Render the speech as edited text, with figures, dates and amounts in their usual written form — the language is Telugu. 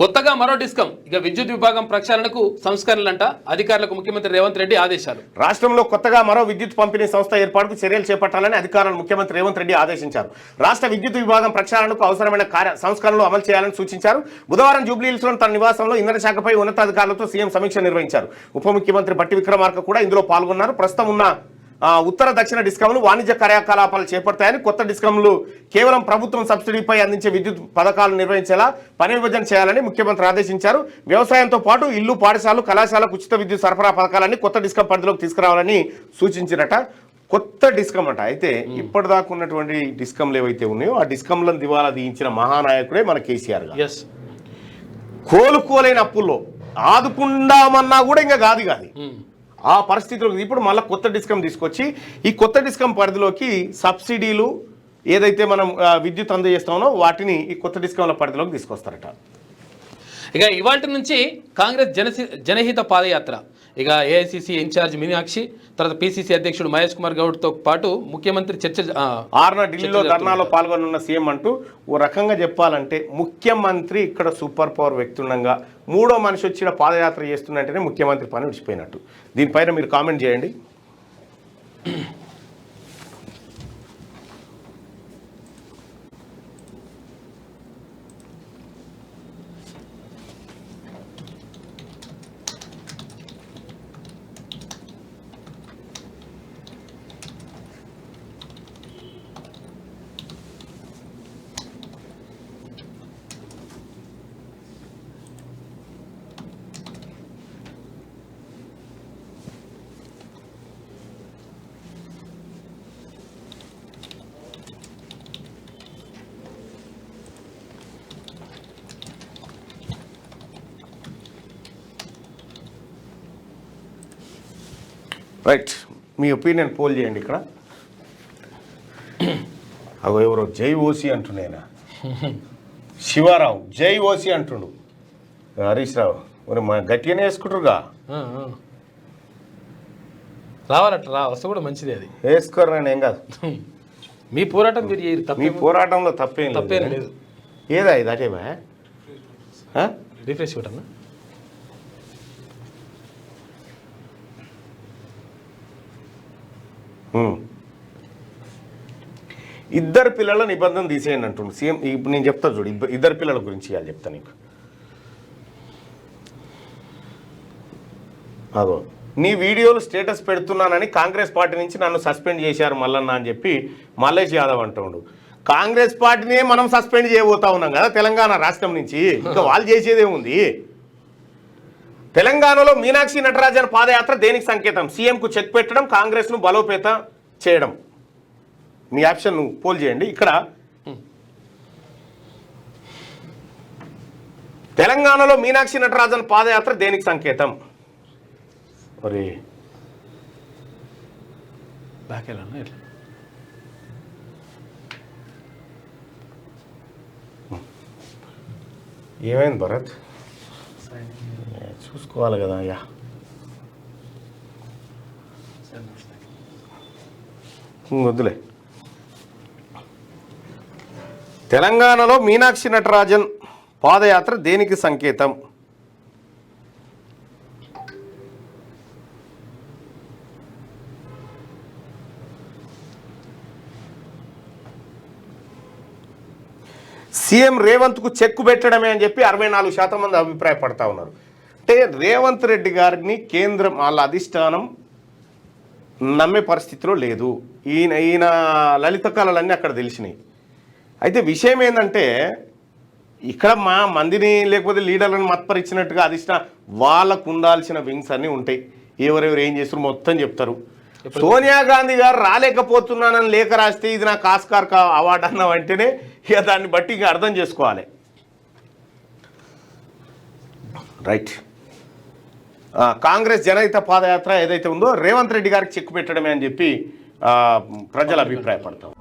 కొత్తగా మరో డిస్కం ఇక విద్యుత్ విభాగం ప్రక్షాళనకు సంస్కరణలంట అధికారులకు ముఖ్యమంత్రి రేవంత్ రెడ్డి ఆదేశాలు. రాష్ట్రంలో కొత్తగా మరో విద్యుత్ పంపిణీ సంస్థ ఏర్పాటుకు చర్యలు చేపట్టాలని అధికారులను ముఖ్యమంత్రి రేవంత్ రెడ్డి ఆదేశించారు. రాష్ట్ర విద్యుత్ విభాగం ప్రక్షాళనకు అవసరమైన సంస్కరణలు అమలు చేయాలని సూచించారు. బుధవారం జూబ్లీహిల్స్లో తన నివాసంలో ఇంధన శాఖపై ఉన్నతాధికారులతో సీఎం సమీక్ష నిర్వహించారు. ఉప ముఖ్యమంత్రి బట్టి విక్రమార్క కూడా ఇందులో పాల్గొన్నారు. ప్రస్తుతం ఉన్న ఉత్తర దక్షిణ డిస్కంలు వాణిజ్య కార్యకలాపాలు చేపడతాయని, కొత్త డిస్కంలు కేవలం ప్రభుత్వం సబ్సిడీపై అందించే విద్యుత్ పథకాలు నిర్వహించేలా పని విభజన చేయాలని ముఖ్యమంత్రి ఆదేశించారు. వ్యవసాయంతో పాటు ఇల్లు, పాఠశాలలు, కళాశాలకు ఉచిత విద్యుత్ సరఫరా పథకాలన్నీ కొత్త డిస్కం పరిధిలోకి తీసుకురావాలని సూచించినట. కొత్త డిస్కం అంట. అయితే ఇప్పటిదాకా ఉన్నటువంటి డిస్కంలు ఏవైతే ఉన్నాయో ఆ డిస్కంలను దివాలా తీయించిన మహానాయకుడే మన కేసీఆర్ గారు. కోలుకోలేని అప్పుల్లో ఆదుకుందామన్నా కూడా ఇంకా కాదు ఆ పరిస్థితిలో ఇప్పుడు మళ్ళీ కొత్త డిస్కం తీసుకొచ్చి ఈ కొత్త డిస్కం పరిధిలోకి సబ్సిడీలు ఏదైతే మనం విద్యుత్ అందజేస్తామో వాటిని ఈ కొత్త డిస్కంల పరిధిలోకి తీసుకొస్తారట. ఇక ఇవాళ నుంచి కాంగ్రెస్ జనహిత పాదయాత్ర. ఇక ఏఐసిసి ఇన్ఛార్జ్ మీనాక్షి, తర్వాత పిసిసి అధ్యక్షుడు మహేష్ కుమార్ గౌడ్తో పాటు ముఖ్యమంత్రి చర్చ 6న ఢిల్లీలో ధర్నాలో పాల్గొనున్న సీఎం అంటూ ఓ రకంగా చెప్పాలంటే ముఖ్యమంత్రి ఇక్కడ సూపర్ పవర్ వ్యక్తి ఉండగా మూడో మనిషి వచ్చిన పాదయాత్ర చేస్తున్నట్టేనే ముఖ్యమంత్రి పని విడిచిపోయినట్టు. దీనిపైన మీరు కామెంట్ చేయండి. రైట్, మీ ఒపీనియన్ పోల్ చేయండి. ఇక్కడ అగో ఎవరో జై ఓసి అంటున్నాయినా, శివారావు జై ఓసి అంటుండు, హరీష్ రావు మరి గట్టిగానే వేసుకుంటారుగా. రావాలట, వస్తే కూడా మంచిది, అది వేసుకోరు. నేను ఏం కాదు, మీ పోరాటం మీరు మీ పోరాటంలో తప్పేం లేదు. ఏదా ఇది అటేవా రిఫ్రెష్ పెట్టన్నా. ఇద్దరు పిల్లల నిబంధన తీసేయండి అంటుండు సీఎం. ఇప్పుడు నేను చెప్తా చూడు, ఇద్దరు పిల్లల గురించి ఇవాళ చెప్తా నీకు. అగో నీ వీడియోలు స్టేటస్ పెడుతున్నానని కాంగ్రెస్ పార్టీ నుంచి నన్ను సస్పెండ్ చేశారు మల్లన్న అని చెప్పి మల్లేష్ యాదవ్ అంటుండు. కాంగ్రెస్ పార్టీనే మనం సస్పెండ్ చేయబోతా ఉన్నాం కదా తెలంగాణ రాష్ట్రం నుంచి, ఇంకా వాళ్ళు చేసేదేముంది. తెలంగాణలో మీనాక్షి నటరాజన్ పాదయాత్ర దేనికి సంకేతం? సీఎంకు చెక్ పెట్టడం, కాంగ్రెస్ను బలోపేతం చేయడం. మీ ఆప్షన్ పోల్ చేయండి. ఇక్కడ తెలంగాణలో మీనాక్షి నటరాజన్ పాదయాత్ర దేనికి సంకేతం? మరి ఏమైంది భరత్? చూసుకోవాలి కదా అయ్యా. వద్దులే. తెలంగాణలో మీనాక్షి నటరాజన్ పాదయాత్ర దేనికి సంకేతం? సీఎం రేవంత్కు చెక్కు పెట్టడమే అని చెప్పి 64% మంది అభిప్రాయపడతా ఉన్నారు. అంటే రేవంత్ రెడ్డి గారిని కేంద్రం వాళ్ళ అధిష్టానం నమ్మే పరిస్థితిలో లేదు. ఈయన లలిత కళలన్నీ అక్కడ తెలిసినాయి. అయితే విషయం ఏంటంటే ఇక్కడ మా మందిని లేకపోతే లీడర్లను మత్పరిచినట్టుగా అధిష్టానం వాళ్ళకు ఉండాల్సిన వింగ్స్ అన్నీ ఉంటాయి. ఎవరెవరు ఏం చేస్తారు మొత్తం చెప్తారు. సోనియా గాంధీ గారు రాలేకపోతున్నానని లేఖ రాస్తే ఇది నాకు ఆస్కార్ అవార్డు అన్న వెంటనే ఇక దాన్ని బట్టి ఇక అర్థం చేసుకోవాలి. రైట్, కాంగ్రెస్ జనహిత పాదయాత్ర ఏదైతే ఉందో రేవంత్ రెడ్డి గారికి చెక్కు పెట్టడమే అని చెప్పి ప్రజలు అభిప్రాయపడతారు.